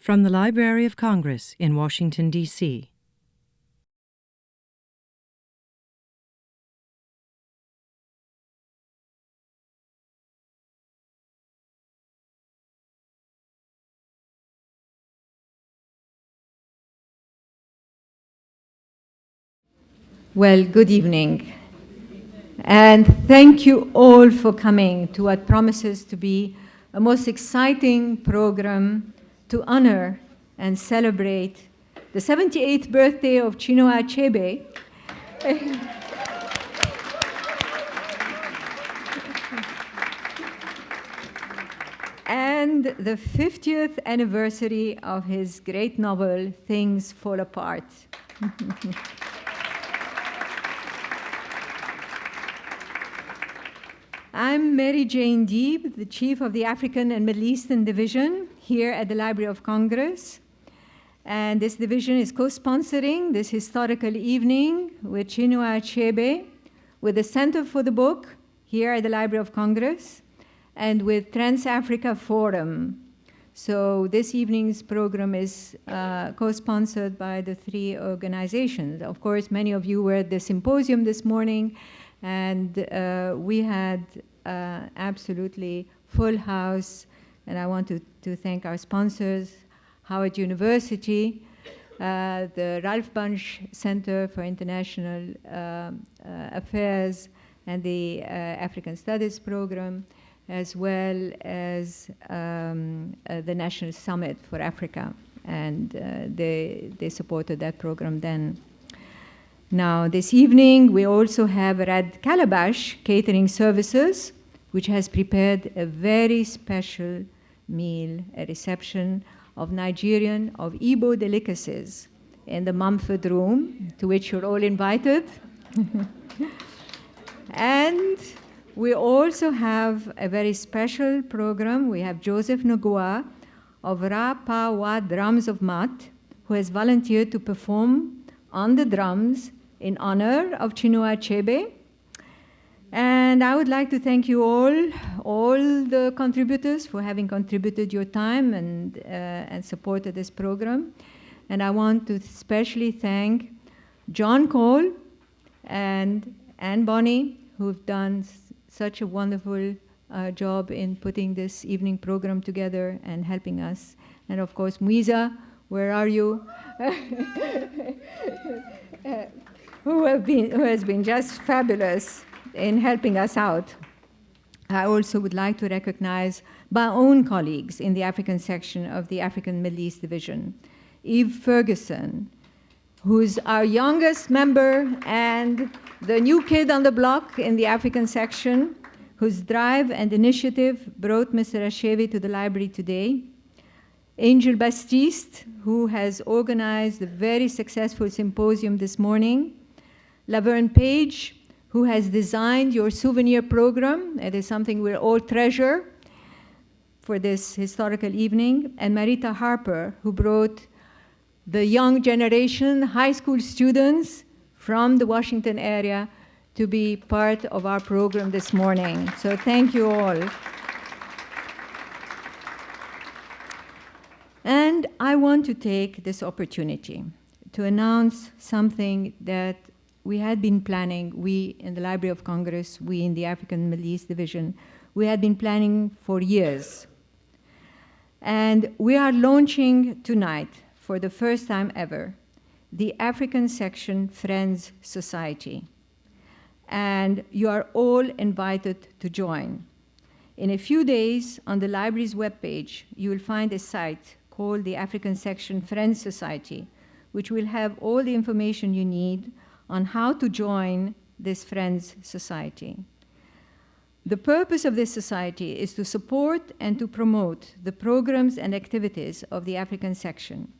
From the Library of Congress in Washington, D.C. Well, good evening. And thank you all for coming to what promises to be a most exciting program to honor and celebrate the 78th birthday of Chinua Achebe. And the 50th anniversary of his great novel, Things Fall Apart. I'm Mary Jane Deeb, the Chief of the African and Middle Eastern Division here at the Library of Congress. And this division is co-sponsoring this historical evening with Chinua Achebe, with the Center for the Book here at the Library of Congress, and with Trans-Africa Forum. So this evening's program is co-sponsored by the three organizations. Of course, many of you were at the symposium this morning, and we had absolutely full house. And I want to thank our sponsors, Howard University, the Ralph Bunche Center for International Affairs, and the African Studies Program, as well as the National Summit for Africa. And they supported that program then. Now, this evening, we also have Red Calabash Catering Services, which has prepared a very special meal, a reception of Nigerian, of Igbo delicacies in the Mumford Room, to which you're all invited. And we also have a very special program. We have Joseph Nogua of Ra Pa Wa Drums of Mat, who has volunteered to perform on the drums in honor of Chinua Achebe. And I would like to thank you all the contributors, for having contributed your time and supported this program. And I want to especially thank John Cole and Anne Bonny, who've done such a wonderful job in putting this evening program together and helping us. And of course, Muiza, where are you? Who has been just fabulous in helping us out. I also would like to recognize my own colleagues in the African section of the African Middle East Division. Eve Ferguson, who's our youngest member and the new kid on the block in the African section, whose drive and initiative brought Mr. Achebe to the library today. Angel Baptiste, who has organized a very successful symposium this morning. Laverne Page, who has designed your souvenir program. It is something we'll all treasure for this historical evening. And Marita Harper, who brought the young generation, high school students from the Washington area to be part of our program this morning. So thank you all. And I want to take this opportunity to announce something that we had been planning, we in the Library of Congress, we in the African Middle East Division, we had been planning for years. And we are launching tonight, for the first time ever, the African Section Friends Society. And you are all invited to join. In a few days, on the library's webpage, you will find a site called the African Section Friends Society, which will have all the information you need on how to join this Friends Society. The purpose of this society is to support and to promote the programs and activities of the African section,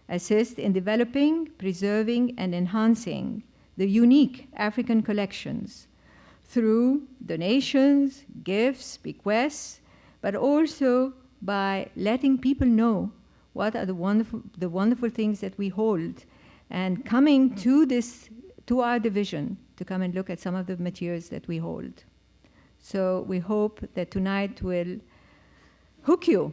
assist in developing, preserving, and enhancing the unique African collections through donations, gifts, bequests, but also by letting people know what are the wonderful things that we hold, and coming to our division to come and look at some of the materials that we hold. So we hope that tonight will hook you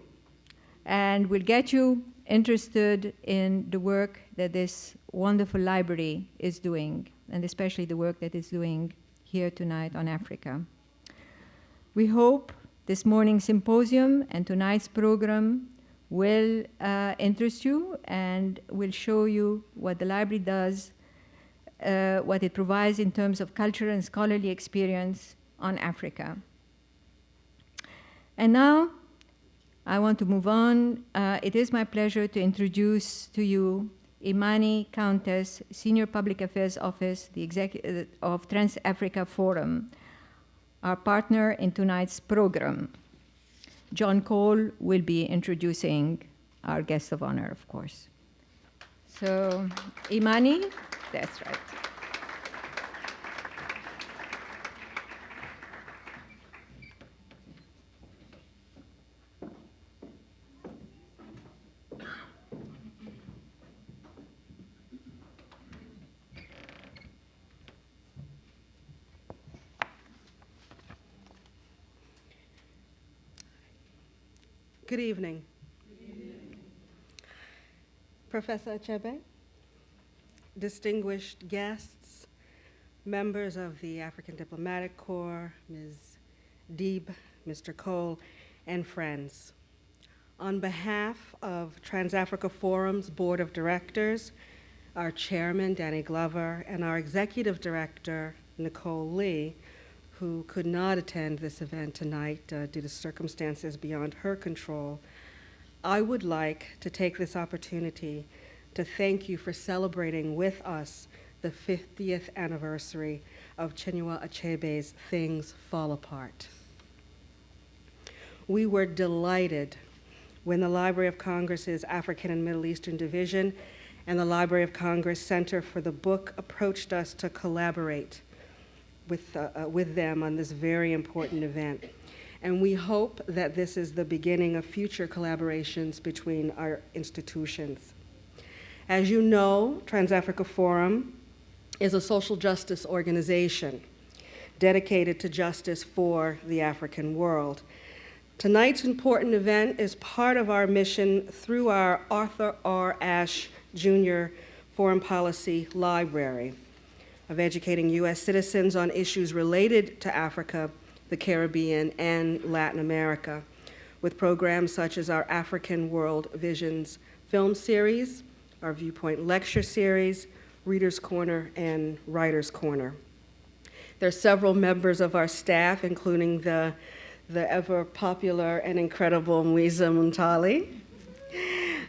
and will get you interested in the work that this wonderful library is doing, and especially the work that it's doing here tonight on Africa. We hope this morning's symposium and tonight's program will interest you and will show you what the library does, what it provides in terms of cultural and scholarly experience on Africa. And now, I want to move on. It is my pleasure to introduce to you Imani Countess, Senior Public Affairs Office, the Executive of Trans-Africa Forum, our partner in tonight's program. John Cole will be introducing our guest of honor, of course. So, Imani, that's right. Good evening. Professor Achebe, distinguished guests, members of the African Diplomatic Corps, Ms. Deeb, Mr. Cole, and friends. On behalf of Trans-Africa Forum's Board of Directors, our chairman, Danny Glover, and our executive director, Nicole Lee, who could not attend this event tonight due to circumstances beyond her control, I would like to take this opportunity to thank you for celebrating with us the 50th anniversary of Chinua Achebe's Things Fall Apart. We were delighted when the Library of Congress's African and Middle Eastern Division and the Library of Congress Center for the Book approached us to collaborate with them on this very important event. And we hope that this is the beginning of future collaborations between our institutions. As you know, Trans-Africa Forum is a social justice organization dedicated to justice for the African world. Tonight's important event is part of our mission through our Arthur R. Ashe Jr. Foreign Policy Library of educating U.S. citizens on issues related to Africa, the Caribbean, and Latin America, with programs such as our African World Visions film series, our Viewpoint lecture series, Reader's Corner, and Writer's Corner. There are several members of our staff, including the ever-popular and incredible Mwiza Muntali,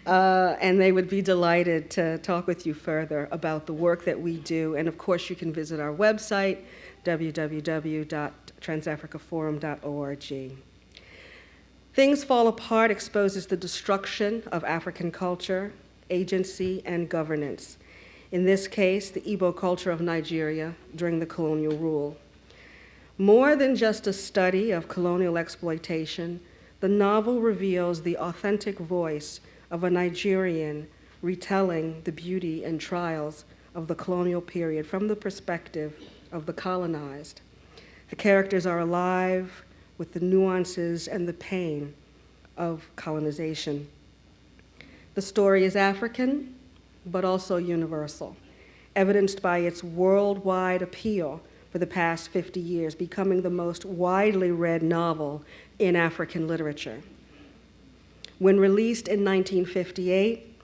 and they would be delighted to talk with you further about the work that we do. And of course, you can visit our website, www.transafricaforum.org. Things Fall Apart exposes the destruction of African culture, agency, and governance. In this case, the Igbo culture of Nigeria during the colonial rule. More than just a study of colonial exploitation, the novel reveals the authentic voice of a Nigerian retelling the beauty and trials of the colonial period from the perspective of the colonized. The characters are alive with the nuances and the pain of colonization. The story is African, but also universal, evidenced by its worldwide appeal for the past 50 years, becoming the most widely read novel in African literature. When released in 1958,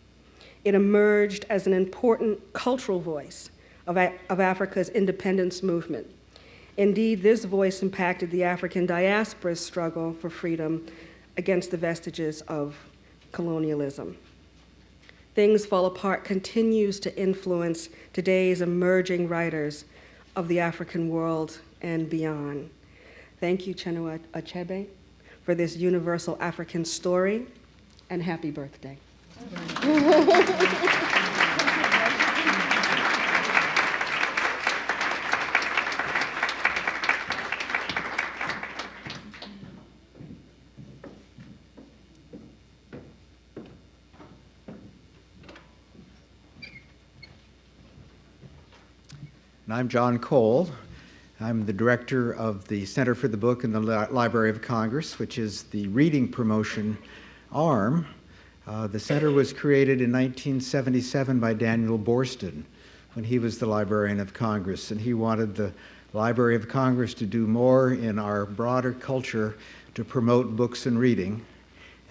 it emerged as an important cultural voice of Africa's independence movement. Indeed, this voice impacted the African diaspora's struggle for freedom against the vestiges of colonialism. Things Fall Apart continues to influence today's emerging writers of the African world and beyond. Thank you, Chinua Achebe, for this universal African story, and happy birthday. And I'm John Cole. I'm the director of the Center for the Book in the Library of Congress, which is the reading promotion arm The center was created in 1977 by Daniel Borston when he was the Librarian of Congress, and he wanted the Library of Congress to do more in our broader culture to promote books and reading,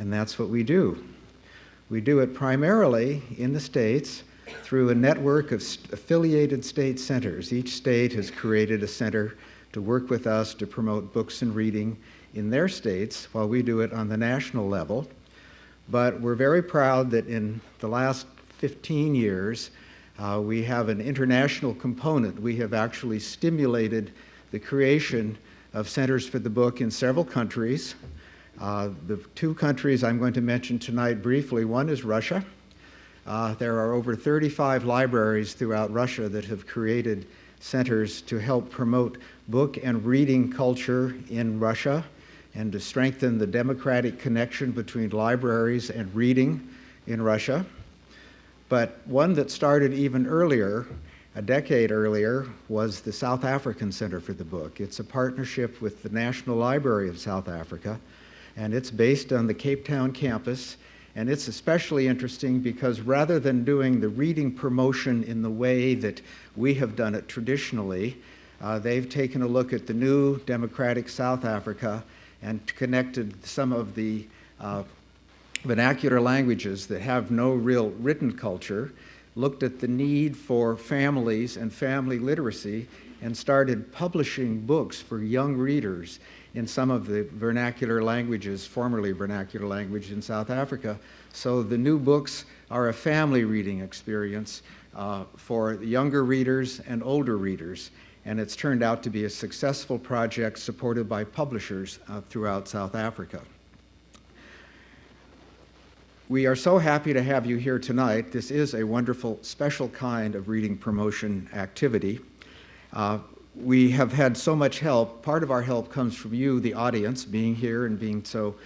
and that's what we do. We do it primarily in the states through a network of affiliated state centers. Each state has created a center to work with us to promote books and reading in their states while we do it on the national level. But we're very proud that in the last 15 years, we have an international component. We have actually stimulated the creation of centers for the book in several countries. The two countries I'm going to mention tonight briefly, one is Russia. There are over 35 libraries throughout Russia that have created centers to help promote book and reading culture in Russia and to strengthen the democratic connection between libraries and reading in Russia. But one that started even earlier, a decade earlier, was the South African Center for the Book. It's a partnership with the National Library of South Africa, and it's based on the Cape Town campus. And it's especially interesting because rather than doing the reading promotion in the way that we have done it traditionally, they've taken a look at the new democratic South Africa and connected some of the vernacular languages that have no real written culture, looked at the need for families and family literacy, and started publishing books for young readers in some of the vernacular languages, formerly vernacular language in South Africa. So the new books are a family reading experience for younger readers and older readers. And it's turned out to be a successful project supported by publishers throughout South Africa. We are so happy to have you here tonight. This is a wonderful, special kind of reading promotion activity. We have had so much help. Part of our help comes from you, the audience, being here and being so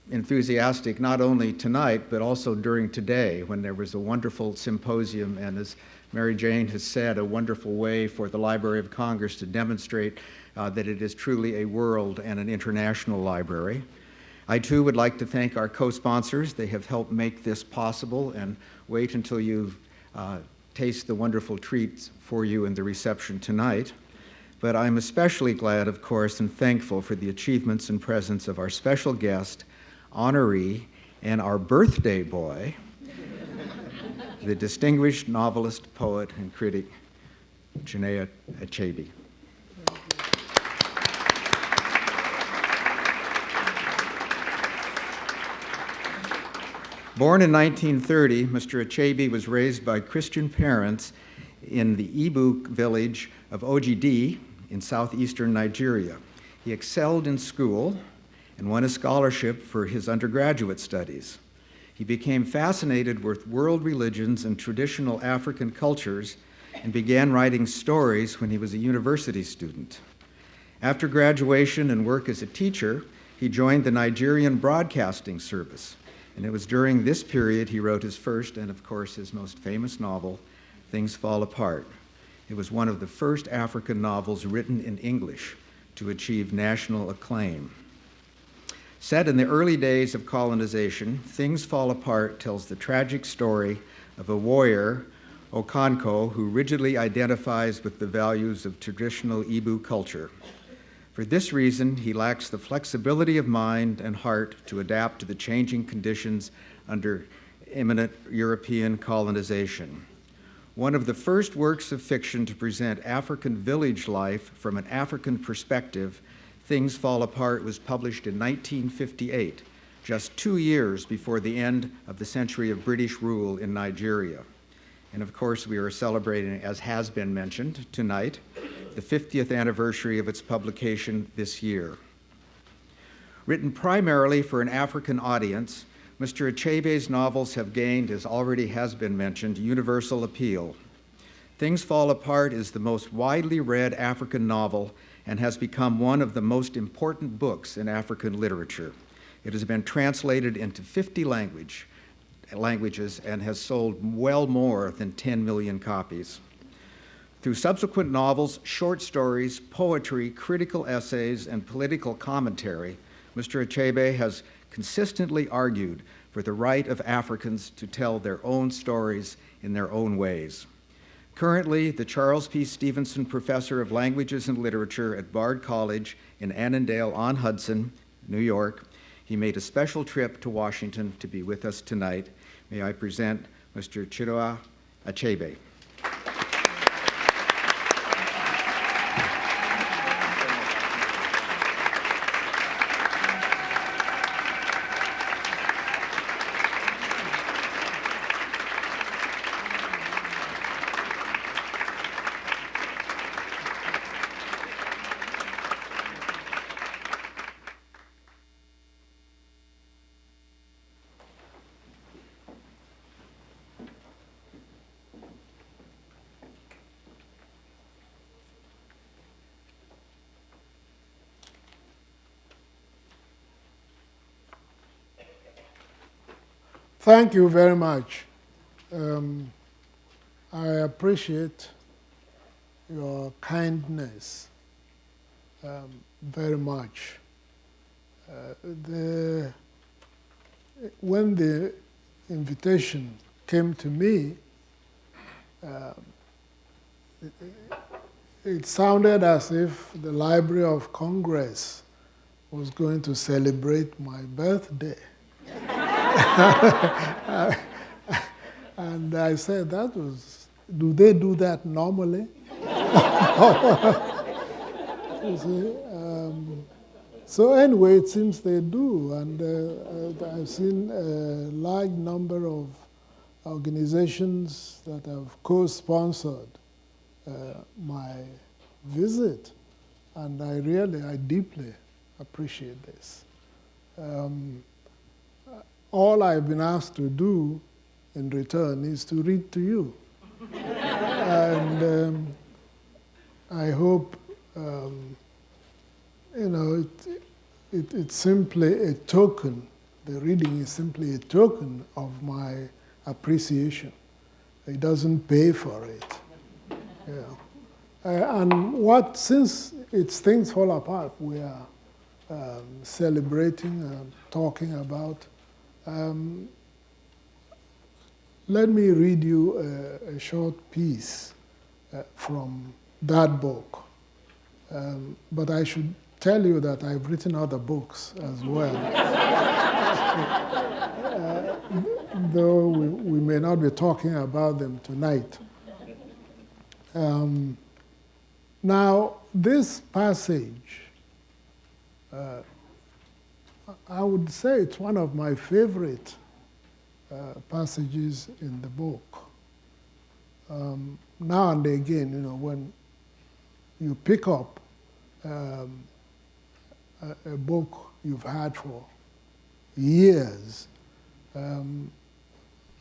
enthusiastic, not only tonight, but also during today, when there was a wonderful symposium, and as Mary Jane has said, a wonderful way for the Library of Congress to demonstrate that it is truly a world and an international library. I too would like to thank our co-sponsors. They have helped make this possible, and wait until you taste the wonderful treats for you in the reception tonight. But I'm especially glad, of course, and thankful for the achievements and presence of our special guest, honoree, and our birthday boy, the distinguished novelist, poet, and critic, Chinua Achebe. Born in 1930, Mr. Achebe was raised by Christian parents in the Igbo village of Ogidi in southeastern Nigeria. He excelled in school and won a scholarship for his undergraduate studies. He became fascinated with world religions and traditional African cultures and began writing stories when he was a university student. After graduation and work as a teacher, he joined the Nigerian Broadcasting Service, and it was during this period he wrote his first and, of course, his most famous novel, Things Fall Apart. It was one of the first African novels written in English to achieve national acclaim. Set in the early days of colonization, Things Fall Apart tells the tragic story of a warrior, Okonkwo, who rigidly identifies with the values of traditional Igbo culture. For this reason, he lacks the flexibility of mind and heart to adapt to the changing conditions under imminent European colonization. One of the first works of fiction to present African village life from an African perspective, Things Fall Apart, was published in 1958, just 2 years before the end of the century of British rule in Nigeria. And of course, we are celebrating, as has been mentioned tonight, the 50th anniversary of its publication this year. Written primarily for an African audience, Mr. Achebe's novels have gained, as already has been mentioned, universal appeal. Things Fall Apart is the most widely read African novel and has become one of the most important books in African literature. It has been translated into 50 languages and has sold well more than 10 million copies. Through subsequent novels, short stories, poetry, critical essays, and political commentary, Mr. Achebe has consistently argued for the right of Africans to tell their own stories in their own ways. Currently, the Charles P. Stevenson Professor of Languages and Literature at Bard College in Annandale-on-Hudson, New York, he made a special trip to Washington to be with us tonight. May I present Mr. Chinua Achebe. Thank you very much. I appreciate your kindness very much. When the invitation came to me, it sounded as if the Library of Congress was going to celebrate my birthday. And I said, do they do that normally? You see, so anyway, it seems they do, and I've seen a large number of organizations that have co-sponsored my visit, and I deeply appreciate this. All I've been asked to do in return is to read to you. And I hope, it's simply a token. The reading is simply a token of my appreciation. It doesn't pay for it. Yeah. And since it's Things Fall Apart, we are celebrating and talking about. Let me read you a short piece from that book. But I should tell you that I've written other books as well. Though we may not be talking about them tonight. Now, this passage, I would say it's one of my favorite passages in the book. Now and again, when you pick up a book you've had for years, I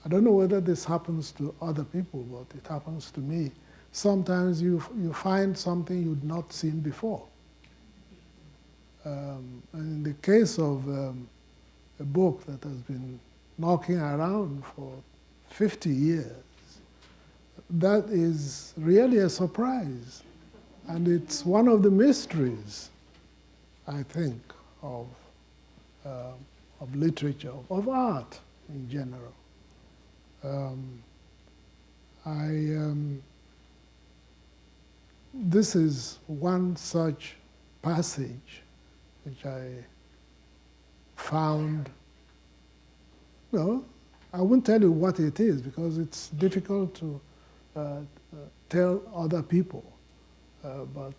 don't know whether this happens to other people, but it happens to me. Sometimes you find something you'd not seen before. And in the case of a book that has been knocking around for 50 years, that is really a surprise. And it's one of the mysteries, I think, of literature, of art in general. This is one such passage which I found, I won't tell you what it is because it's difficult to tell other people. But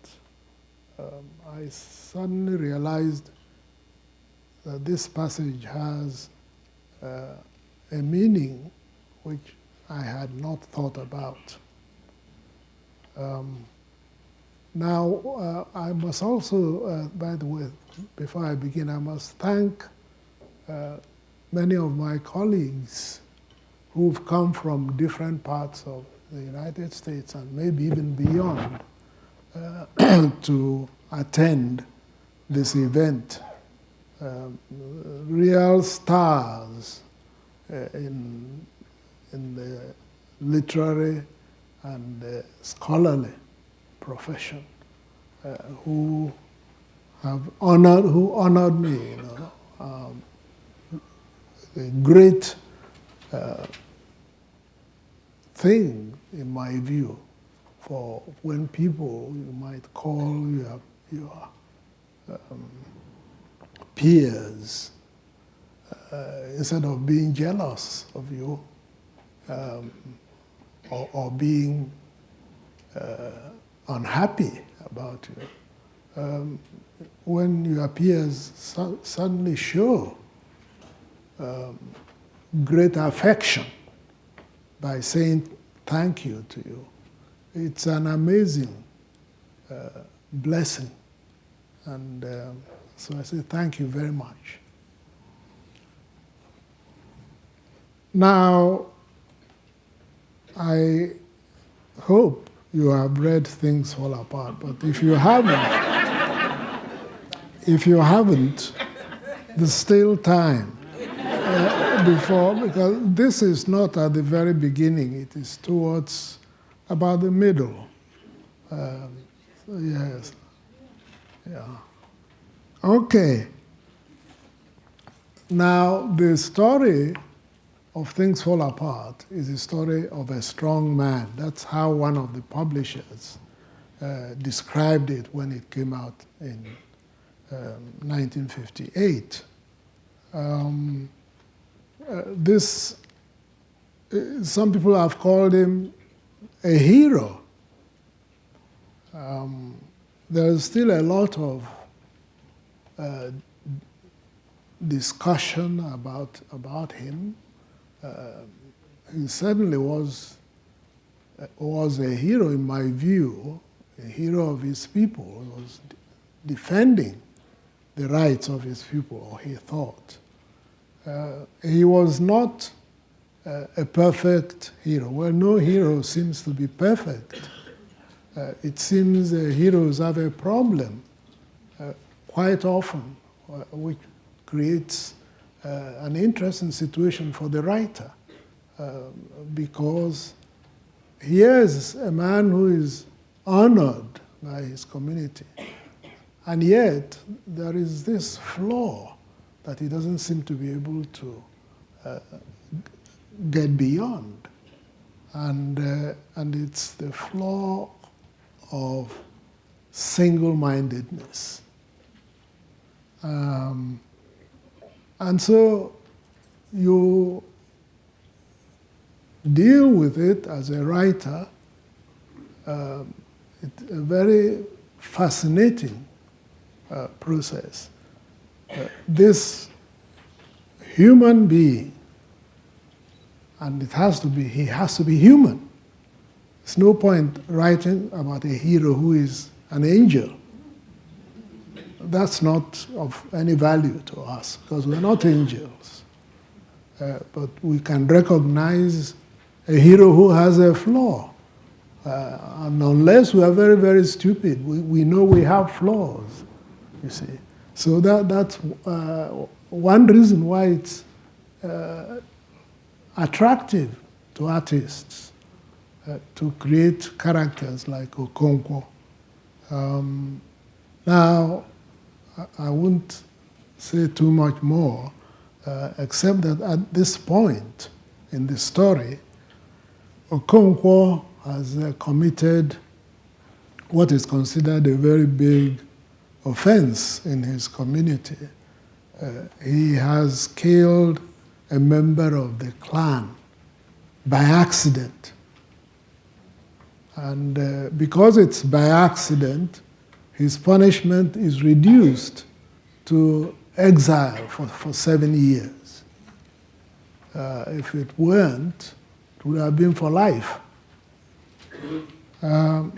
I suddenly realized that this passage has a meaning which I had not thought about. Now, I must also, by the way, before I begin, I must thank many of my colleagues who've come from different parts of the United States and maybe even beyond to attend this event. Real stars in the literary and scholarly profession who honored me, a great thing, in my view, for when people you might call your peers, instead of being jealous of you or being unhappy about you, when your peers suddenly show great affection by saying thank you to you, it's an amazing blessing. And so I say thank you very much. Now, I hope you have read Things Fall Apart, but if you haven't, there's still time before, because this is not at the very beginning, it is towards about the middle. So yes, yeah. Okay. Now, the story of Things Fall Apart is a story of a strong man. That's how one of the publishers described it when it came out in 1958. Some people have called him a hero. There's still a lot of discussion about him. He certainly was a hero in my view, a hero of his people. He was defending the rights of his people, or he thought. He was not a perfect hero. Well, no hero seems to be perfect. It seems heroes have a problem quite often, which creates an interesting situation for the writer, because here is a man who is honored by his community, and yet there is this flaw that he doesn't seem to be able to get beyond, and it's the flaw of single-mindedness. And so you deal with it as a writer. It's a very fascinating process. This human being, and he has to be human. There's no point writing about a hero who is an angel. That's not of any value to us, because we're not angels. But we can recognize a hero who has a flaw. And unless we are very, very stupid, we know we have flaws, you see. So that's one reason why it's attractive to artists to create characters like Okonkwo. Now, I won't say too much more, except that at this point in the story, Okonkwo has committed what is considered a very big offense in his community. He has killed a member of the clan by accident. And because it's by accident, his punishment is reduced to exile for 7 years. If it weren't, it would have been for life. Now,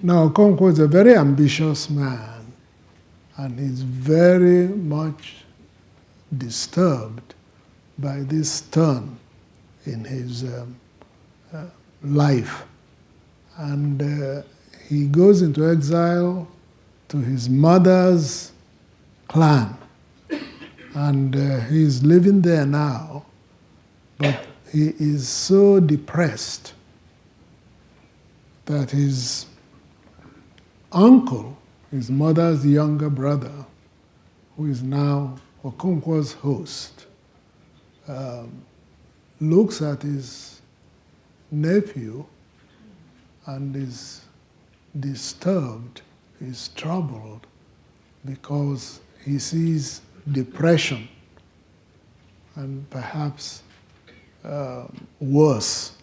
Okonkwo is a very ambitious man, and he's very much disturbed by this turn in his life. And he goes into exile to his mother's clan. And he's living there now, but he is so depressed that his uncle, his mother's younger brother, who is now Okonkwo's host, looks at his nephew and is disturbed, is troubled, because he sees depression and perhaps worse.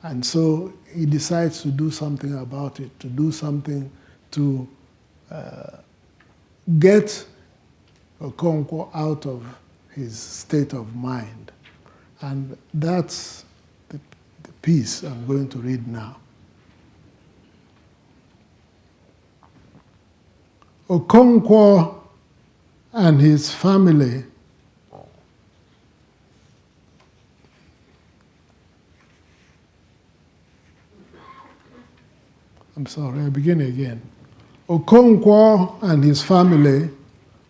And so he decides to do something about it, to do something to get Okonkwo out of his state of mind. And that's the piece I'm going to read now. Okonkwo and his family I'm sorry, I begin again. Okonkwo and his family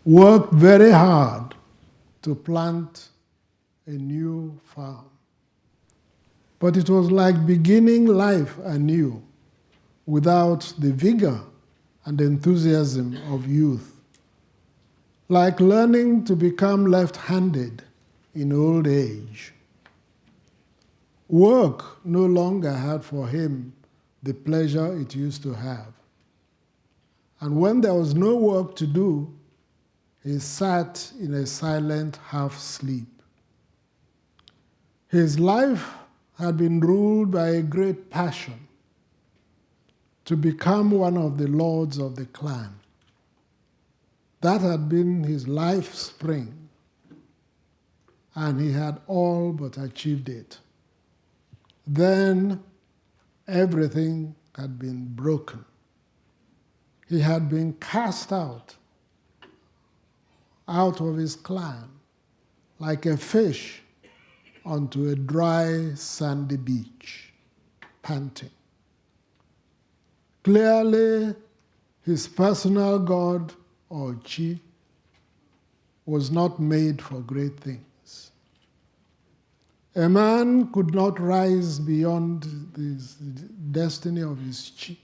worked very hard to plant a new farm. But it was like beginning life anew without the vigor and enthusiasm of youth, like learning to become left-handed in old age. Work no longer had for him the pleasure it used to have. And when there was no work to do, he sat in a silent half-sleep. His life had been ruled by a great passion to become one of the lords of the clan. That had been his life spring, and he had all but achieved it. Then everything had been broken. He had been cast out of his clan, like a fish onto a dry, sandy beach, panting. Clearly, his personal god, or chi, was not made for great things. A man could not rise beyond the destiny of his chi.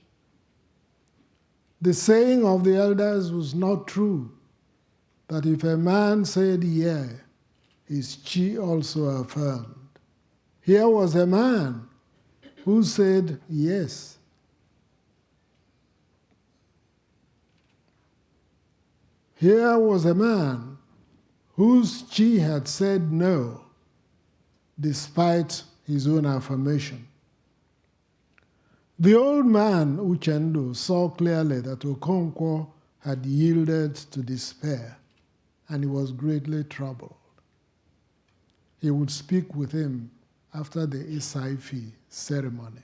The saying of the elders was not true, that if a man said yea, his chi also affirmed. Here was a man who said yes. Here was a man whose chi had said no, despite his own affirmation. The old man, Uchendu, saw clearly that Okonkwo had yielded to despair, and he was greatly troubled. He would speak with him after the Isaifi ceremony.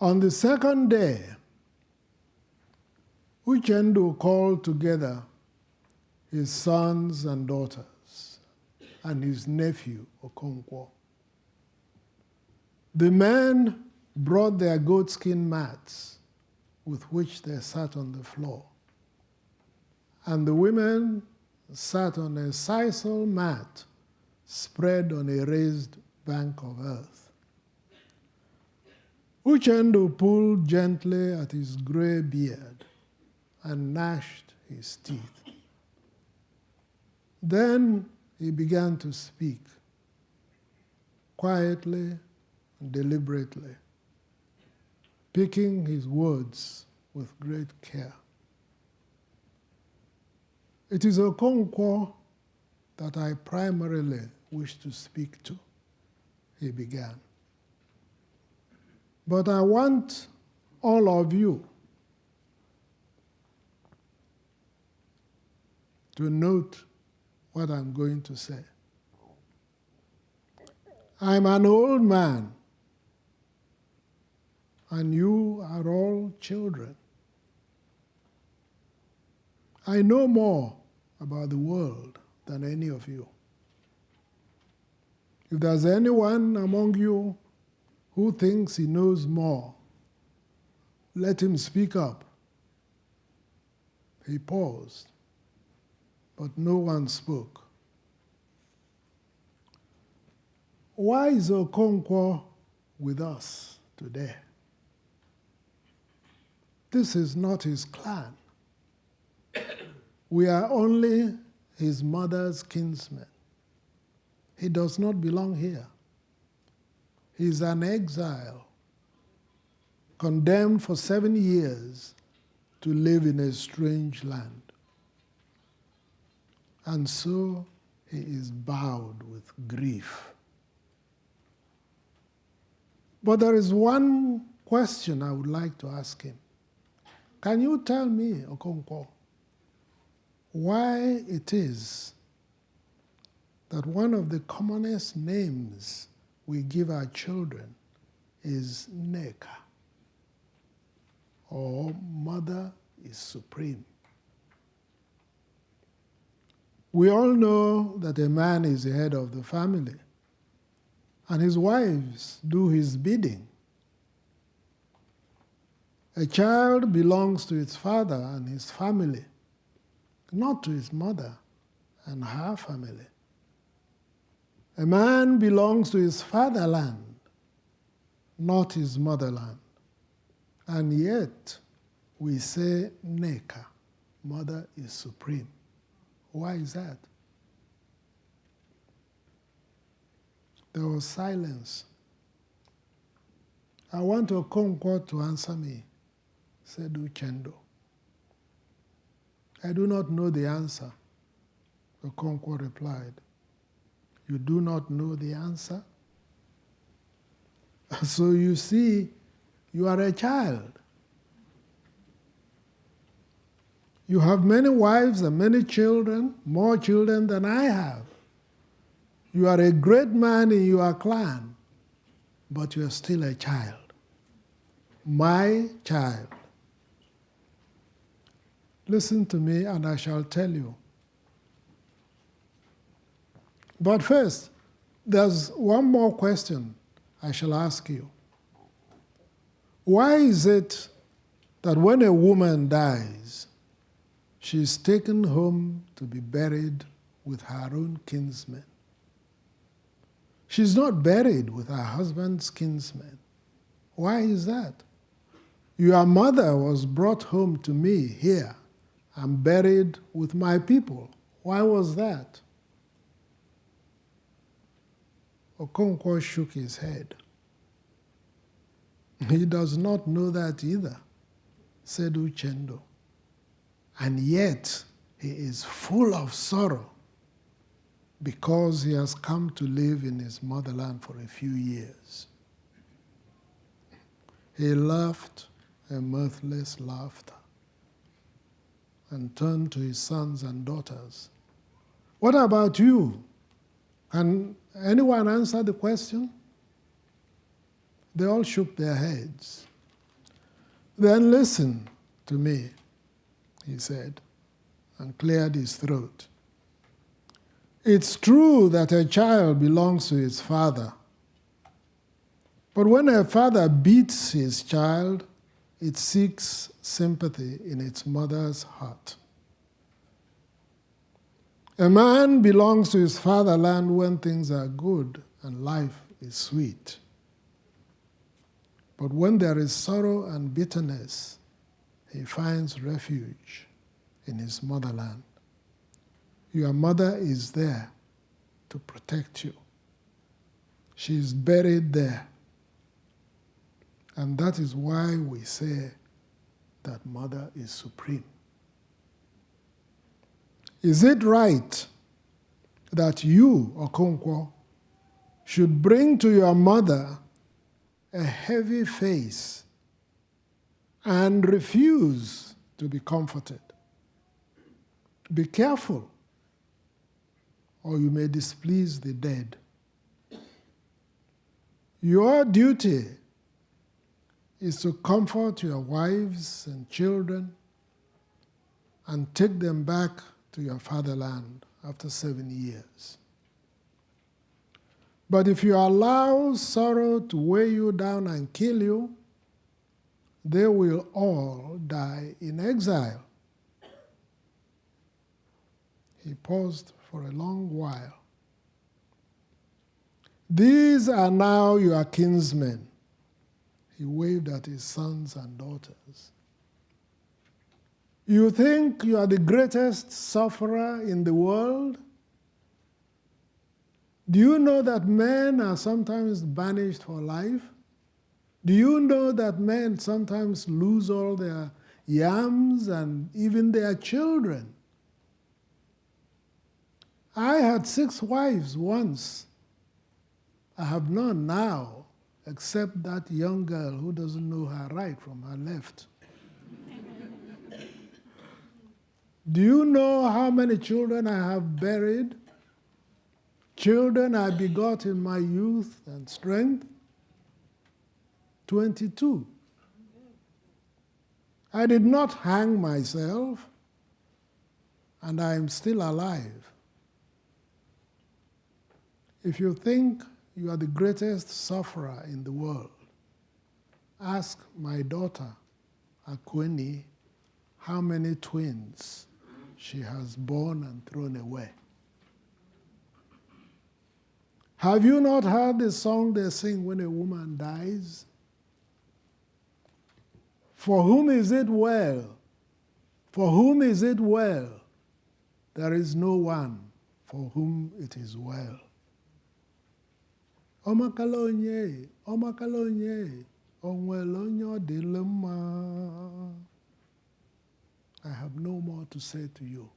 On the second day, Uchendu called together his sons and daughters and his nephew, Okonkwo. The men brought their goatskin mats with which they sat on the floor, and the women sat on a sisal mat spread on a raised bank of earth. Uchendu pulled gently at his gray beard and gnashed his teeth. Then he began to speak, quietly and deliberately, picking his words with great care. It is Okonkwo that I primarily wish to speak to, he began. But I want all of you to note what I'm going to say. I'm an old man, and you are all children. I know more about the world than any of you. If there's anyone among you who thinks he knows more, let him speak up. He paused, but no one spoke. Why is Okonkwo with us today? This is not his clan. We are only his mother's kinsmen. He does not belong here. He is an exile, condemned for 7 years to live in a strange land. And so he is bowed with grief. But there is one question I would like to ask him. Can you tell me, Okonkwo, why it is that one of the commonest names we give our children is Neka, or Mother is Supreme? We all know that a man is the head of the family, and his wives do his bidding. A child belongs to its father and his family, not to his mother and her family. A man belongs to his fatherland, not his motherland. And yet, we say Neka, Mother is Supreme. Why is that? There was silence. I want Okonkwo to answer me, said Uchendo. I do not know the answer, Okonkwo replied. You do not know the answer? So you see, you are a child. You have many wives and many children, more children than I have. You are a great man in your clan, but you are still a child. My child. Listen to me and I shall tell you. But first, there's one more question I shall ask you. Why is it that when a woman dies, she is taken home to be buried with her own kinsmen? She's not buried with her husband's kinsmen. Why is that? Your mother was brought home to me here and buried with my people. Why was that? Okonkwo shook his head. He does not know that either, said Uchendo. And yet he is full of sorrow because he has come to live in his motherland for a few years. He laughed a mirthless laughter and turned to his sons and daughters. What about you? Can anyone answer the question? They all shook their heads. Then listen to me, he said, and cleared his throat. It's true that a child belongs to his father. But when a father beats his child, it seeks sympathy in its mother's heart. A man belongs to his fatherland when things are good and life is sweet. But when there is sorrow and bitterness, he finds refuge in his motherland. Your mother is there to protect you. She is buried there. And that is why we say that Mother is supreme. Is it right that you, Okonkwo, should bring to your mother a heavy face and refuse to be comforted? Be careful, or you may displease the dead. Your duty is to comfort your wives and children and take them back to your fatherland after 7 years. But if you allow sorrow to weigh you down and kill you, they will all die in exile. He paused for a long while. These are now your kinsmen. He waved at his sons and daughters. You think you are the greatest sufferer in the world? Do you know that men are sometimes banished for life? Do you know that men sometimes lose all their yams and even their children? I had 6 wives once. I have none now, except that young girl who doesn't know her right from her left. Do you know how many children I have buried? Children I begot in my youth and strength? 22. I did not hang myself, and I am still alive. If you think you are the greatest sufferer in the world, ask my daughter, Akweni, how many twins she has born and thrown away. Have you not heard the song they sing when a woman dies? For whom is it well? For whom is it well? There is no one for whom it is well. Omakalonye, omakalonye, onwelonyo dilema. I have no more to say to you.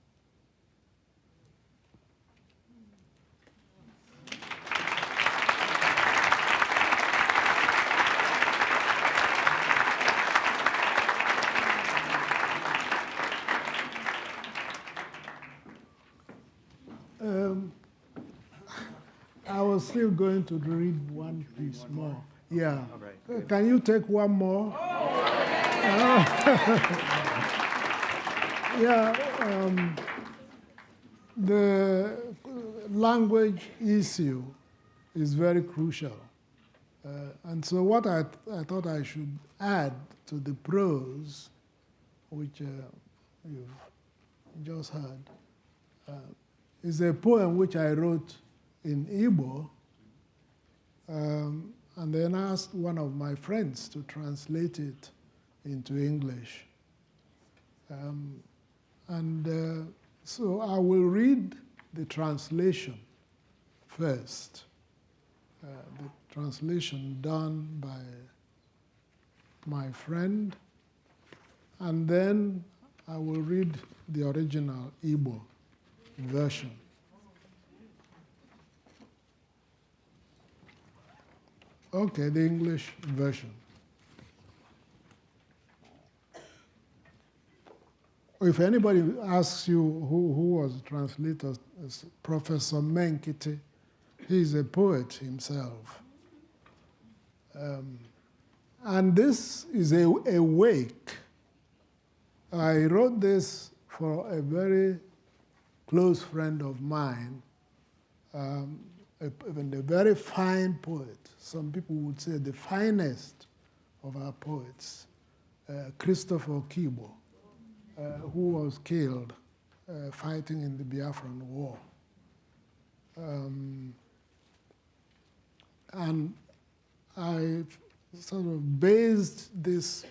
I was still going to read one piece more. Yeah. Right. Can you take one more? Yeah. The language issue is very crucial. And so what I thought I should add to the prose, which you've just heard, is a poem which I wrote in Igbo, and then asked one of my friends to translate it into English. So I will read the translation first, the translation done by my friend, and then I will read the original Igbo version. Okay, the English version. If anybody asks you who was the translator, it's Professor Menkiti. He's a poet himself. And this is a wake. I wrote this for a very close friend of mine, a very fine poet. Some people would say the finest of our poets, Christopher Kibo, who was killed fighting in the Biafran War. And I sort of based this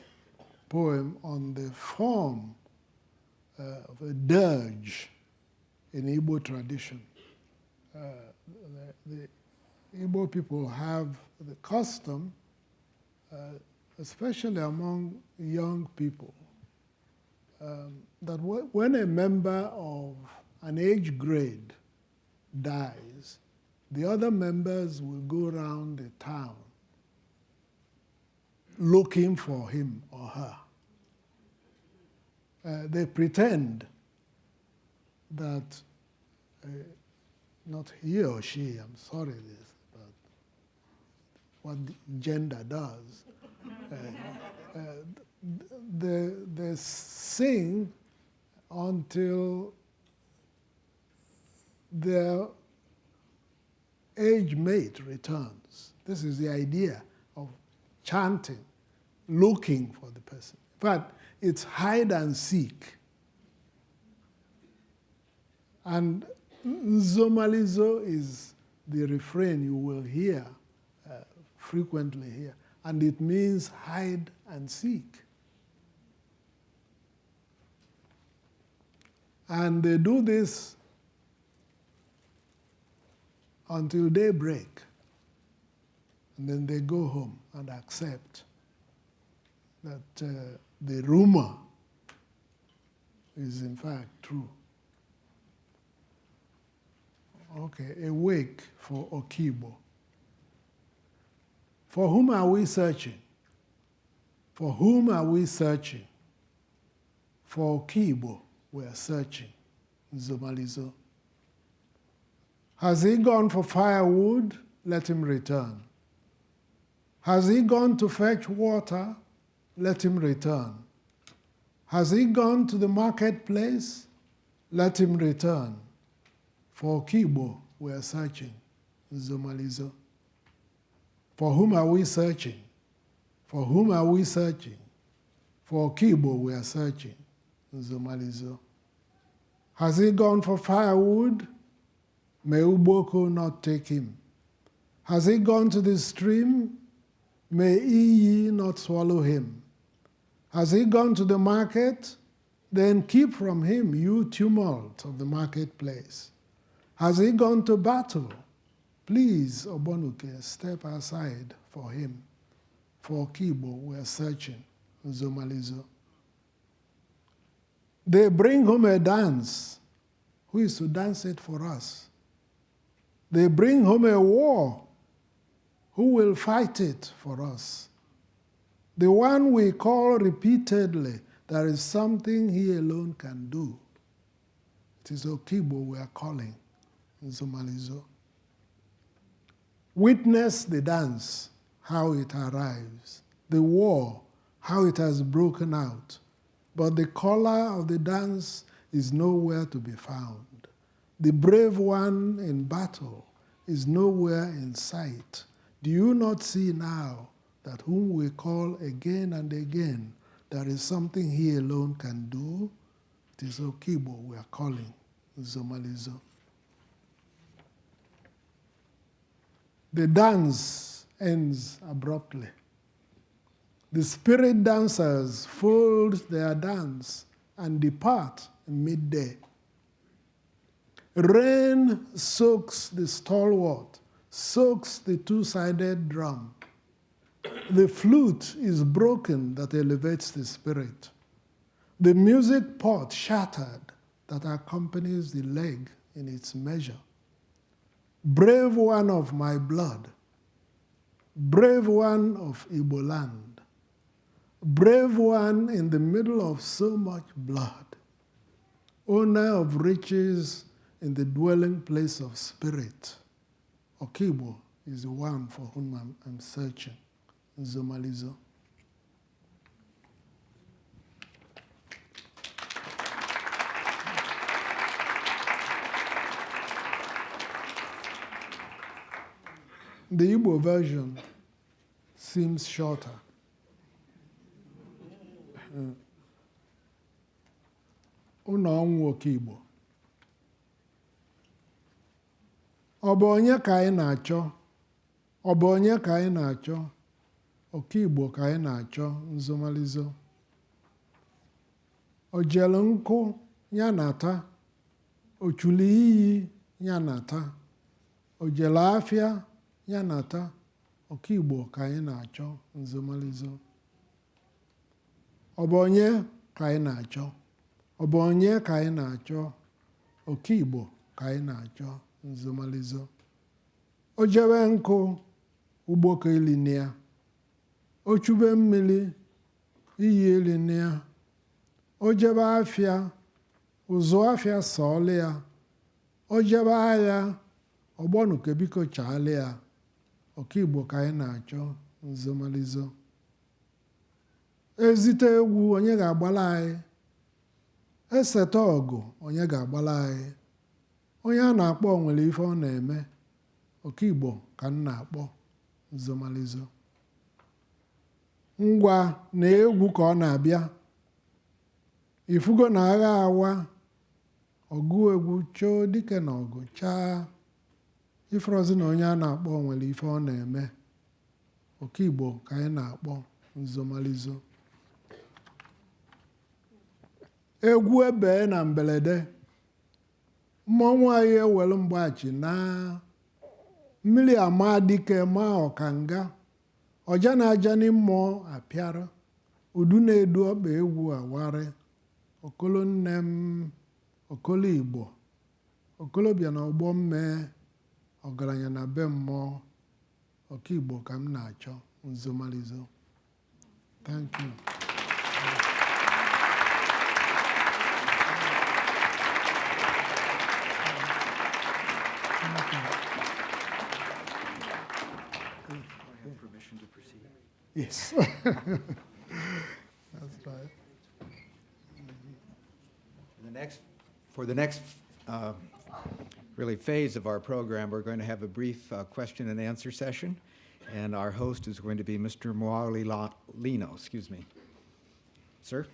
poem on the form of a dirge in Igbo tradition. The Igbo people have the custom, especially among young people, that when a member of an age grade dies, the other members will go around the town looking for him or her. They pretend that not he or she, I'm sorry this, but what gender does, they sing until their age mate returns. This is the idea of chanting, looking for the person. But it's hide and seek. And Nzomalizo is the refrain you will hear frequently here, and it means hide and seek. And they do this until daybreak, and then they go home and accept that the rumor is in fact true. Okay, a wake for Okibo. For whom are we searching? For whom are we searching? For Okibo we are searching. Nzomalizo. Has he gone for firewood? Let him return. Has he gone to fetch water? Let him return. Has he gone to the marketplace? Let him return. For Okibo we are searching. Nzomalizo. For whom are we searching? For whom are we searching? For Okibo we are searching. Nzomalizo. Has he gone for firewood? May Uboko not take him. Has he gone to the stream? May Iyi not swallow him. Has he gone to the market? Then keep from him, you tumult of the marketplace. Has he gone to battle? Please, Obonuke, step aside for him. For Okibo we are searching. Nzomalizo. They bring home a dance. Who is to dance it for us? They bring home a war. Who will fight it for us? The one we call repeatedly, there is something he alone can do. It is Okibo we are calling. Nzomalizo. Witness the dance, how it arrives. The war, how it has broken out. But the caller of the dance is nowhere to be found. The brave one in battle is nowhere in sight. Do you not see now that whom we call again and again, there is something he alone can do? It is Okibo we are calling. Nzomalizo. The dance ends abruptly. The spirit dancers fold their dance and depart in midday. Rain soaks the stalwart, soaks the two-sided drum. The flute is broken that elevates the spirit. The music pot shattered that accompanies the leg in its measure. Brave one of my blood, brave one of Igbo land, brave one in the middle of so much blood, owner of riches in the dwelling place of spirit. Okibo is the one for whom I'm searching. Nzomalizo. The Igbo version seems shorter. Ụnọ ọnwụ Okigbo. Ọ bụ onye ka anyị na-achọ? Ọ bụ onye ka anyị na-achọ? Okigbo ka anyị na-achọ. Nzomalizo. O jelu nkụ ya na-ata, o chuli iyi ya na-ata, o jelu afịa ya na-ata. Okigbo ka anyị na-achọ. Nzomalizo. Ọ bụ onye ka anyị na-achọ? Ọ bụ onye ka anyị na-achọ? Okigbo ka anyị na-achọ. Nzomalizo. O jebe nkụ ugboko elini ya, o chube mmiri iyi elini ya, o jebe afịa ụzụ afịa sọọlị ya, o jebe agha ọgbọnuke biko chaali ya. Okigbo ka anyị na-achọ. Nzomalizo. Ezite egwu onye ga-agbala anyị? Eseta ọgụ onye ga-agbala anyị? Onye a na-akpọ nwere ife ọ na-eme. Okigbo ka m na-akpọ. Nzomalizo. Ngwa na egwu ka ọ na-abịa. Ifugo na agha awa, ọgụ egwu choo dike na ọgụ chaa. ifrozi na onye a na-akpọ nwere ife ọ na-eme oke Igbo ka anyị na-akpọ nzomalizo egwu ebe na mberede mmọnwụ anyị ewelu mgbachi na mmiri ama dike ma ọkanga ọja na-aja n'mmụọ apịara udu na-edu ọkpa egwu awarị okolo nne m okolo Igbo okolobịa na ọgbọ mmee ọgaranya na be mmụọ ọka Igbo ka m na-achọ nzomalizo. Thank you. Permission to proceed. Yes. That's right. For the next really phase of our program, we're going to have a brief question and answer session, and our host is going to be Mr. Moali Lino. Excuse me. Sir?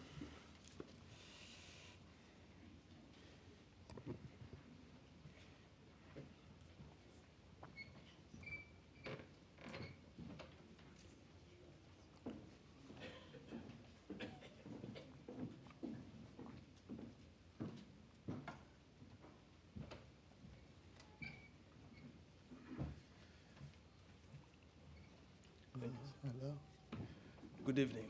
Hello. Good evening.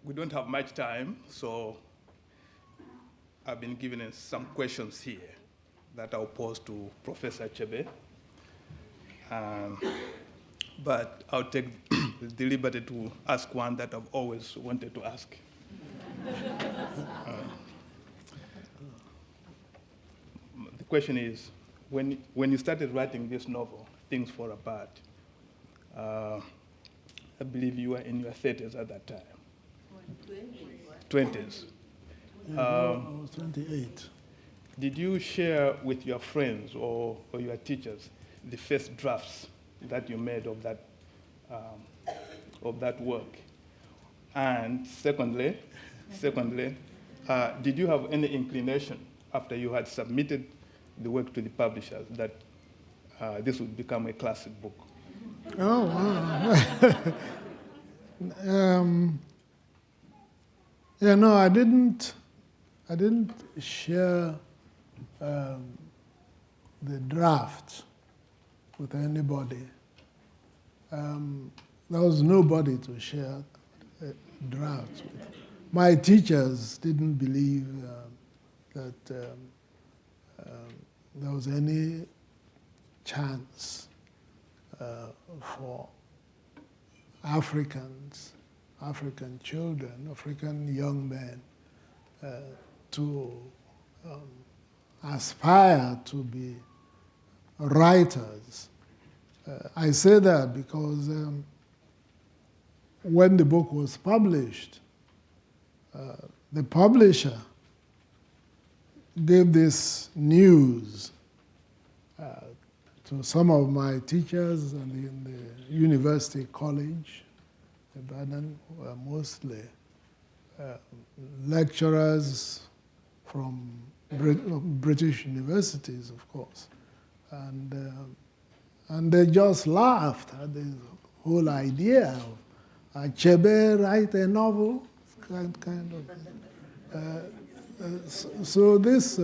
We don't have much time, so I've been given some questions here that I'll pose to Professor Achebe. But I'll take the liberty to ask one that I've always wanted to ask. The question is, when you started writing this novel, Things Fall Apart, I believe you were in your 30s at that time. 20s. Yeah, I was 28. Did you share with your friends or your teachers the first drafts that you made of that work? And secondly, did you have any inclination after you had submitted the work to the publishers that this would become a classic book? Oh, wow. Yeah, no, I didn't share the draft with anybody. There was nobody to share a draft with. My teachers didn't believe that there was any chance for Africans, African children, African young men to aspire to be writers. I say that because when the book was published, the publisher gave this news to some of my teachers and in the university college, Ibadan, were mostly lecturers from British universities, of course. And they just laughed at the whole idea of Achebe write a novel, kind of. So this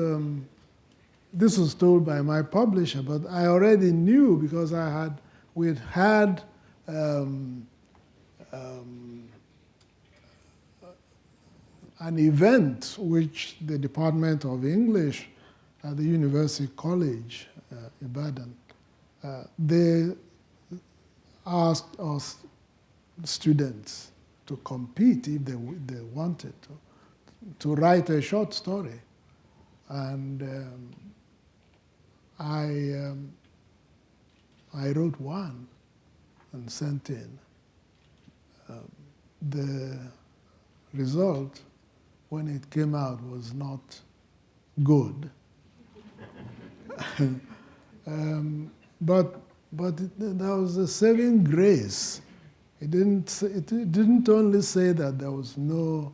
was told by my publisher, but I already knew because we'd had an event which the Department of English at the University College, Ibadan, they asked us students to compete if they wanted to write a short story. And I wrote one and sent in. The result, when it came out, was not good. But there was a saving grace. It didn't only say that there was no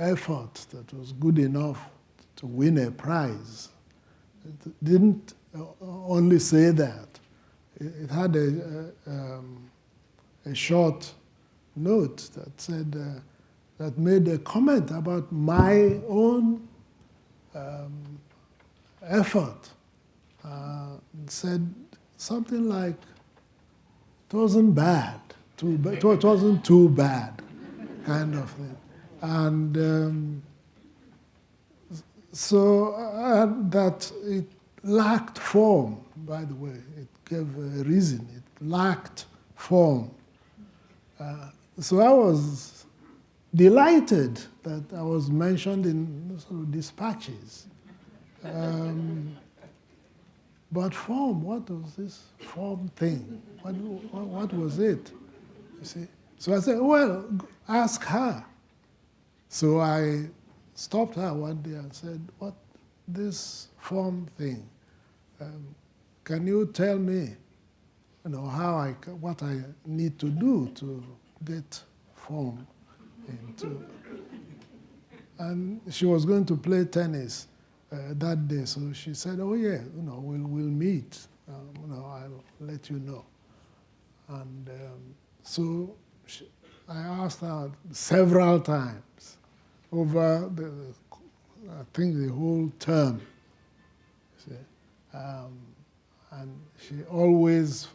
effort that was good enough to win a prize. It didn't only say that. It had a short note that said, that made a comment about my own effort. Said something like, it wasn't bad, it wasn't too bad, kind of thing. And that it lacked form, by the way. It gave a reason. It lacked form. So I was delighted that I was mentioned in sort of dispatches. But form, what was this form thing? What was it? You see? So I said, well, ask her. So I stopped her one day and said, what, this form thing, can you tell me, what I need to do to get form into? And she was going to play tennis that day, so she said, oh yeah, we'll meet, I'll let you know. And so I asked her several times over I think the whole term. And she always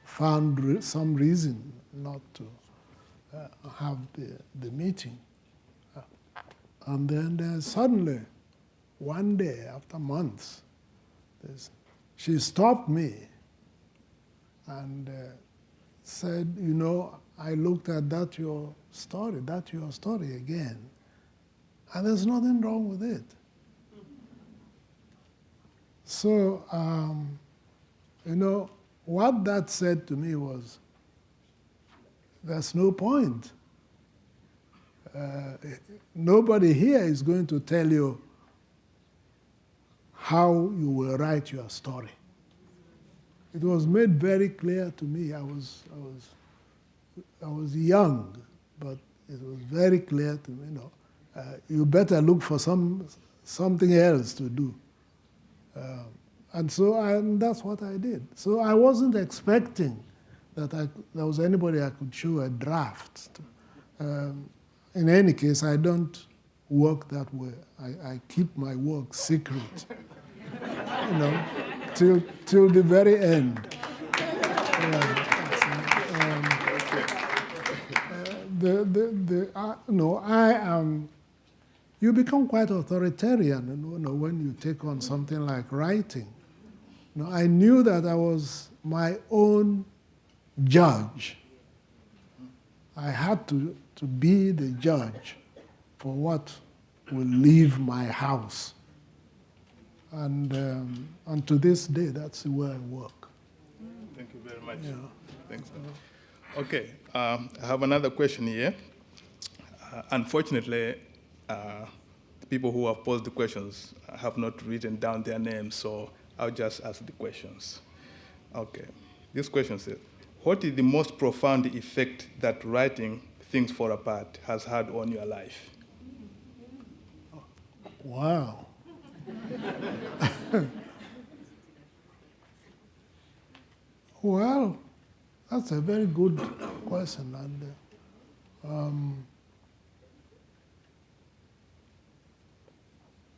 found some reason not to have the meeting. And then suddenly, one day after months, she stopped me and said, I looked at your story again, and there's nothing wrong with it. So, what that said to me was, there's no point. Nobody here is going to tell you how you will write your story. It was made very clear to me. I was young, but it was very clear to me. You better look for something else to do. And that's what I did. So I wasn't expecting that there was anybody I could show a draft. In any case, I don't work that way. I keep my work secret, till the very end. I am. You become quite authoritarian, when you take on something like writing. I knew that I was my own judge. I had to be the judge for what will leave my house. And to this day, that's the way I work. Thank you very much. Yeah. Thanks. Okay, I have another question here. Unfortunately, the people who have posed the questions have not written down their names, so I'll just ask the questions. Okay, this question says, what is the most profound effect that writing Things Fall Apart has had on your life? Wow. Well, that's a very good question. And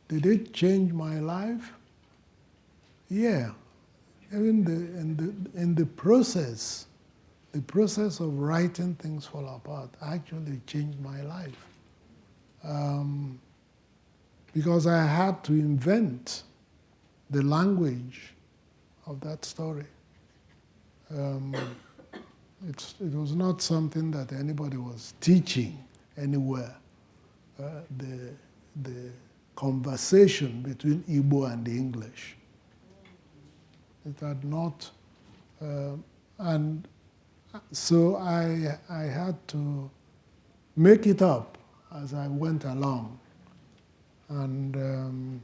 did it change my life? Yeah. Even in the process of writing Things Fall Apart actually changed my life. Because I had to invent the language of that story. It was not something that anybody was teaching anywhere. The conversation between Igbo and English. It had not, and so I had to make it up as I went along. And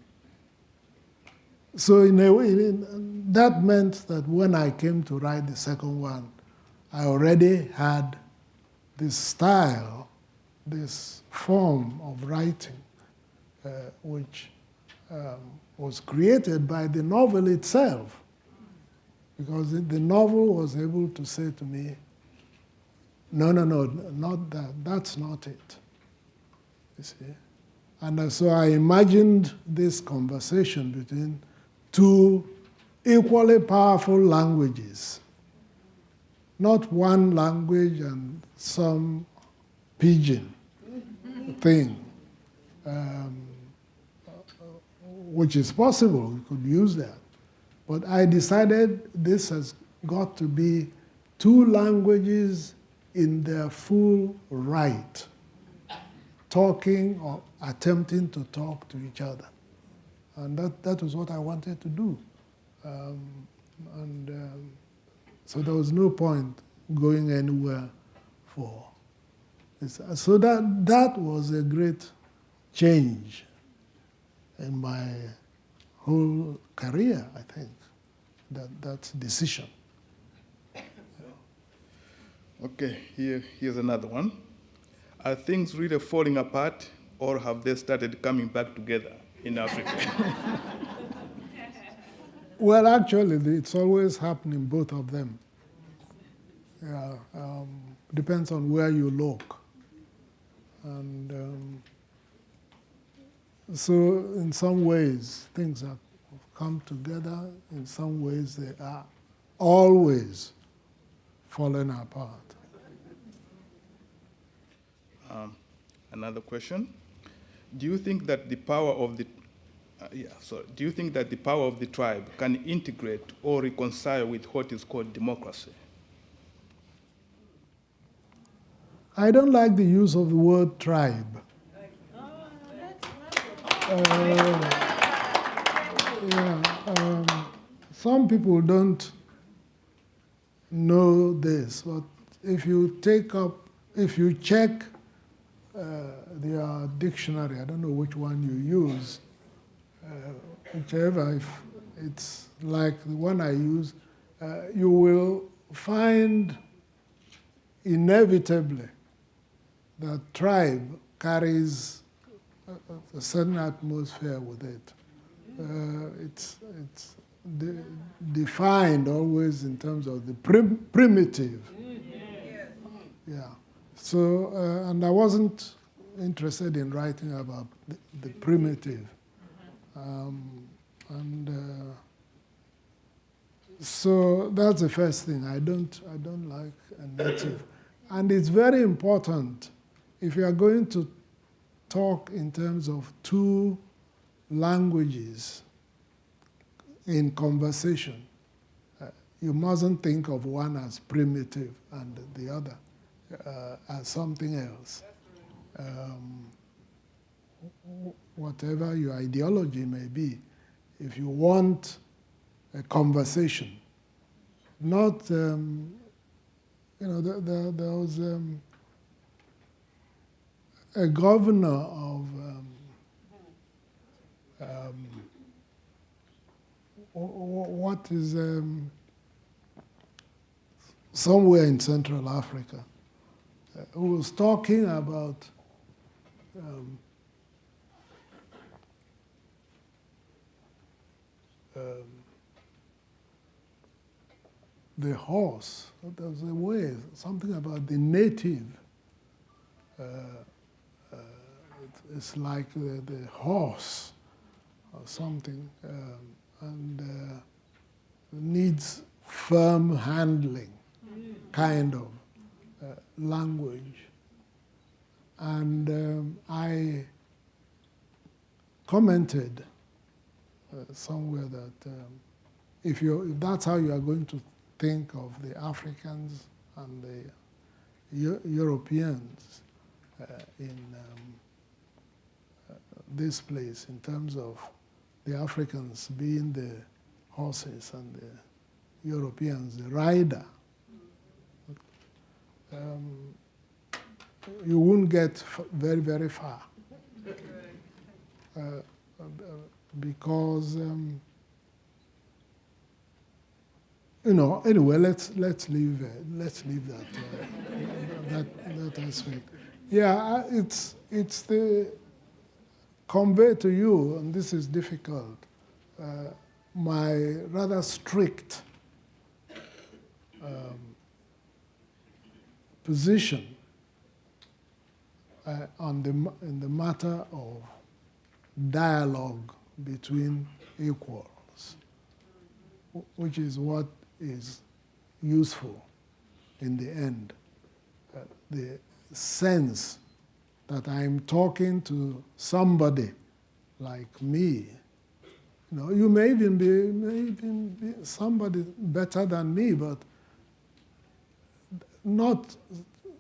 so in a way, that meant that when I came to write the second one, I already had this style this form of writing, which was created by the novel itself, because the novel was able to say to me, no, not that, that's not it, you see. And so I imagined this conversation between two equally powerful languages, not one language and some pidgin thing, which is possible, we could use that. But I decided this has got to be two languages in their full right, talking or attempting to talk to each other. And that was what I wanted to do. So there was no point going anywhere for this. So that was a great change in my whole career, I think, that decision. Okay, here's another one. Are things really falling apart, or have they started coming back together in Africa? Well, actually, it's always happening, both of them. Yeah, depends on where you look. And so in some ways, things have come together. In some ways, they are always falling apart. Another question. Do you think that the power of the do you think that the power of the tribe can integrate or reconcile with what is called democracy? I don't like the use of the word tribe. Some people don't know this, but if you check their dictionary, I don't know which one you use, whichever, if it's like the one I use, you will find inevitably that tribe carries a certain atmosphere with it. It's defined always in terms of the primitive. Yeah. So, and I wasn't interested in writing about the primitive. So that's the first thing. I don't like a native. And it's very important, if you are going to talk in terms of two languages in conversation, you mustn't think of one as primitive and the other as something else. Whatever your ideology may be, if you want a conversation, not, there was a governor of what is somewhere in Central Africa, who was talking about the horse. There's a way, something about the native. It's like the horse or something, and needs firm handling, kind of language. And I commented somewhere that if that's how you are going to think of the Africans and the Europeans in this place, in terms of the Africans being the horses and the Europeans the rider, you won't get very, very far. Because anyway, let's leave that that aspect. Yeah, it's the convey to you, and this is difficult, my rather strict position in the matter of dialogue between equals, which is what is useful in the end. The sense that I'm talking to somebody like me. You know, you may even be somebody better than me, but not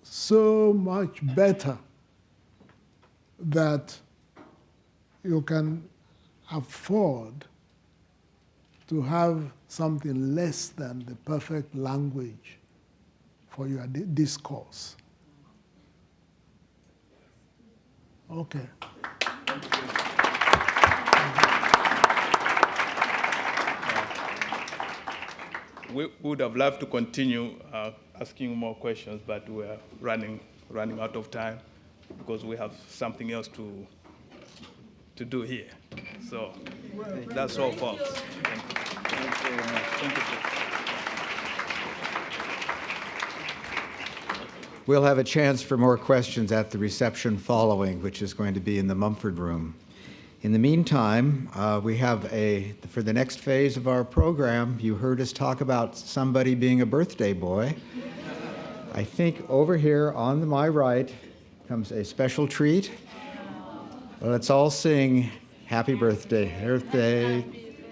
so much better that you can afford to have something less than the perfect language for your discourse. Okay. We would have loved to continue asking more questions, but we're running out of time because we have something else to do here. So that's all, folks. Thank you. Thank you very much. Thank you. We'll have a chance for more questions at the reception following, which is going to be in the Mumford Room. In the meantime, we have for the next phase of our program, you heard us talk about somebody being a birthday boy. I think over here on my right comes a special treat. Let's all sing Happy Birthday.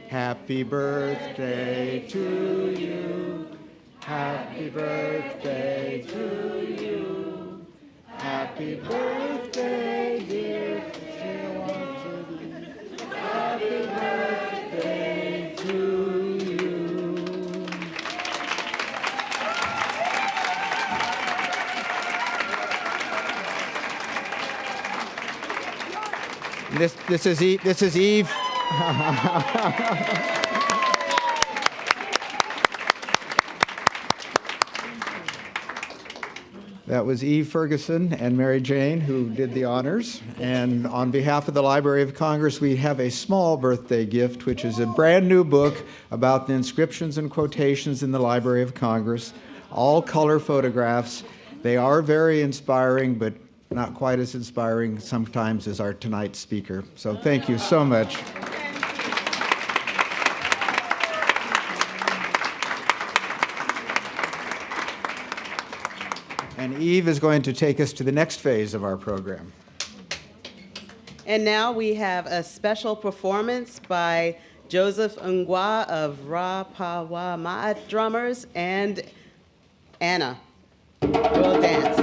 Happy birthday to you. Happy birthday to you. Happy birthday, dear Chinua Achebe. Happy birthday to you. This is Eve. That was Eve Ferguson and Mary Jane who did the honors. And on behalf of the Library of Congress, we have a small birthday gift, which is a brand new book about the inscriptions and quotations in the Library of Congress, all color photographs. They are very inspiring, but not quite as inspiring sometimes as our tonight's speaker. So thank you so much. And Eve is going to take us to the next phase of our program. And now we have a special performance by Joseph Ngwa of Rapawama'a Drummers and Anna. We'll dance.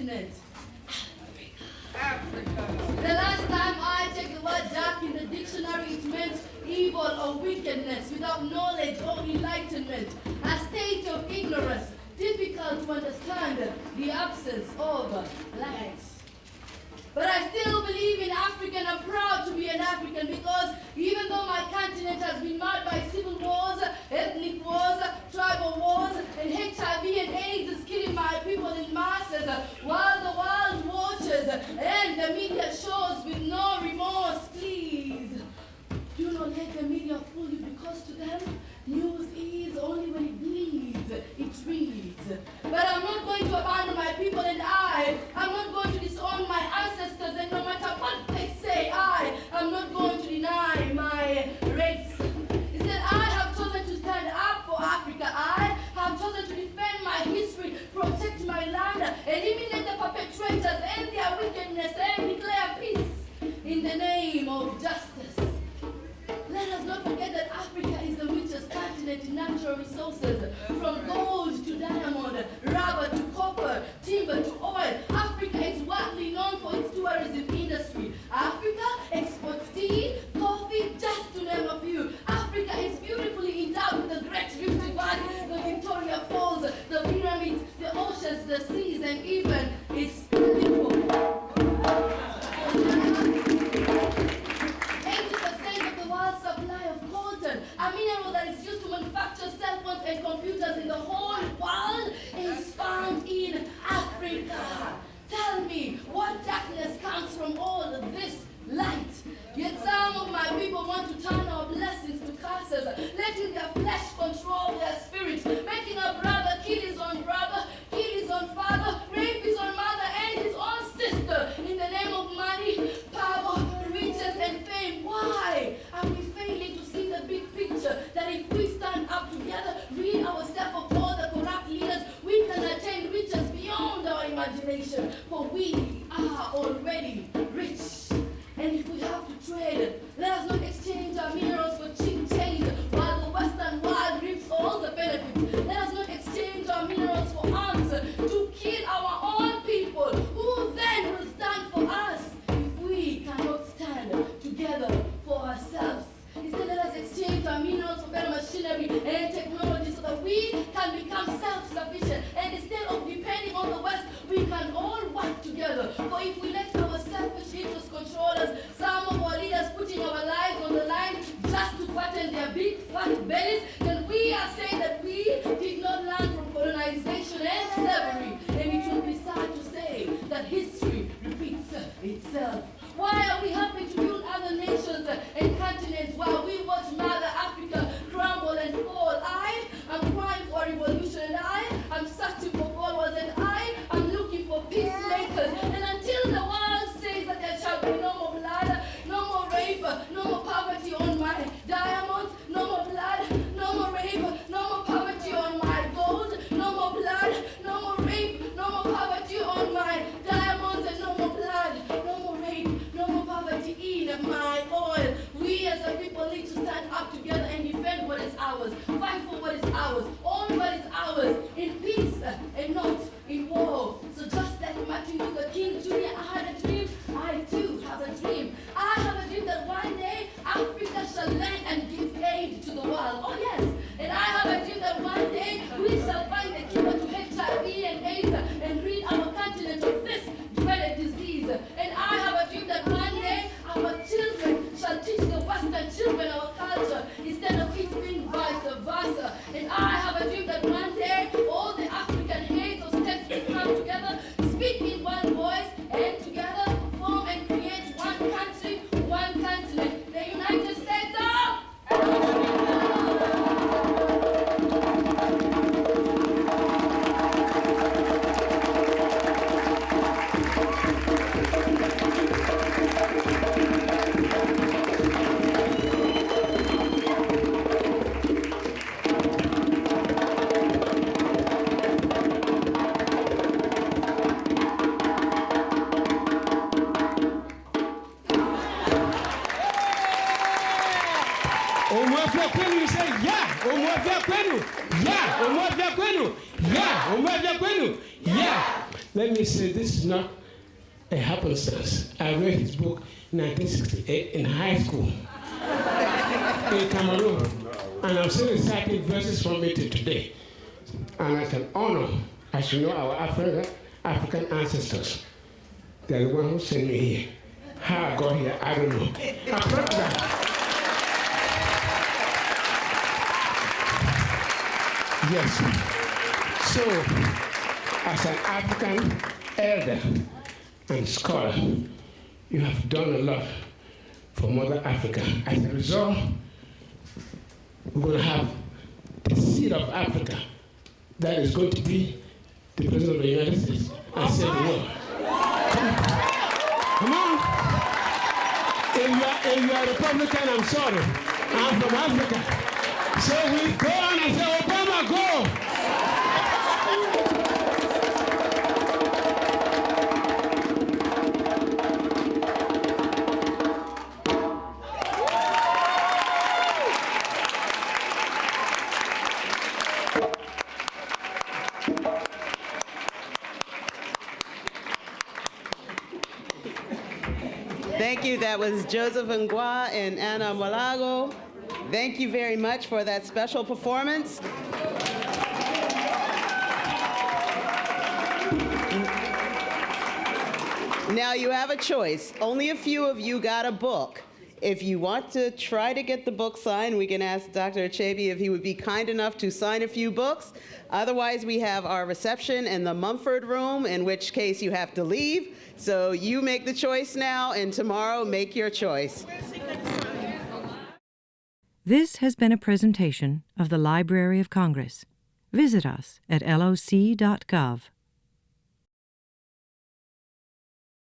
continent. Africa. The last time I checked the word dark in the dictionary, it meant evil or wickedness without knowledge or enlightenment, a state of ignorance, difficult to understand, the absence of light. But I still believe in Africa, and I'm proud to be an African, because even though my continent has been marred by civil wars, ethnic wars, tribal wars, and HIV and AIDS is killing my people in masses, while the world watches and the media shows with no remorse, please, do not let the media fool you, because to them, news is only when it bleeds, it reads. But I'm not going to abandon my people, and I'm not going to disown my ancestors, and no matter what they say, I'm not going to deny my race. Instead, I have chosen to stand up for Africa. I have chosen to defend my history, protect my land, eliminate the perpetrators and their wickedness, and declare peace in the name of justice. Let us not forget that Africa is the richest continent in natural resources, from gold to diamond, rubber to copper, timber to oil. Africa is widely known for its tourism industry. Africa exports tea, coffee, just to name a few. Africa is beautifully endowed with the Great Rift Valley, the Victoria Falls, the pyramids, the oceans, the seas, and even its people. 80% of the world's supply of coltan, a mineral that is used to manufacture cell phones and computers in the whole world, is found in Africa. Tell me, what darkness comes from all of this light? Yet some of my people want to turn our blessings to curses, letting their flesh control their spirit, making a brother kill his own brother, kill his own father, rape his own mother and his own sister in the name of money, power, riches, and fame. Why are we failing to see the big picture, that if we stand up together, rid ourselves of all the corrupt leaders, we can attain riches beyond our imagination, for we are already rich. And if we have to trade, let us not exchange our minerals for cheap change, while the Western world reaps all the benefits. Let us not exchange our minerals for arms to kill our own people. Who then will stand for us if we cannot stand together for ourselves? Instead, let us exchange our minerals for better machinery and technology, so that we can become self-sufficient. And instead of depending on the West, we can all work together. For if we let our selfish interests control us, some of our leaders putting our lives on the line just to fatten their big fat bellies, then we are saying that we did not learn from colonization and slavery. And it will be sad to say that history repeats itself. Why are we happy to build other nations and continents while we watch Mother Africa crumble and fall? I am crying for revolution, and I am searching for followers, and I am looking for peacemakers. And until the world says that there shall be no more blood, no more rape, no more poverty on my diamonds, no more blood, no more rape, no more poverty on my gold, no more blood, no more rape, no more poverty on my diamonds, and no more blood, no more rape, no more poverty in my oil. We as a people need to stand up together and defend what is ours, fight for what is ours, own what is ours, in peace and not in war. So just like Martin Luther King Jr., I had a dream, I too have a dream. I have a dream that one day Africa shall lend and give aid to the world. Oh yes, and I have a dream that one day we shall find the cure to HIV and AIDS and rid our continent of this dreaded disease. And I have a dream that one day our children shall teach the Western children our culture, instead of it being vice versa. And I have a dream that one day all the African heads of states will come together, speak in one voice, and together form and create one country, one continent, the United States of Africa. Let me say this is not a happenstance. I read his book in 1968 in high school in Cameroon, and I'm still reciting verses from it today. And it's an honor, as you know, our African ancestors. They're the one who sent me here. How I got here, I don't know. I'm proud of that. Yes. So, as an African elder and scholar, you have done a lot for Mother Africa. As a result, we're going to have the seed of Africa that is going to be the President of the United States and save the world. Come on. If you are a Republican, I'm sorry. I'm from Africa. So we go on and say, Obama, go. Thank you. That was Joseph Ngwa and Anna Malago. Thank you very much for that special performance. Now you have a choice. Only a few of you got a book. If you want to try to get the book signed, we can ask Dr. Achebe if he would be kind enough to sign a few books. Otherwise, we have our reception in the Mumford Room, in which case you have to leave. So you make the choice now, and tomorrow make your choice. This has been a presentation of the Library of Congress. Visit us at loc.gov.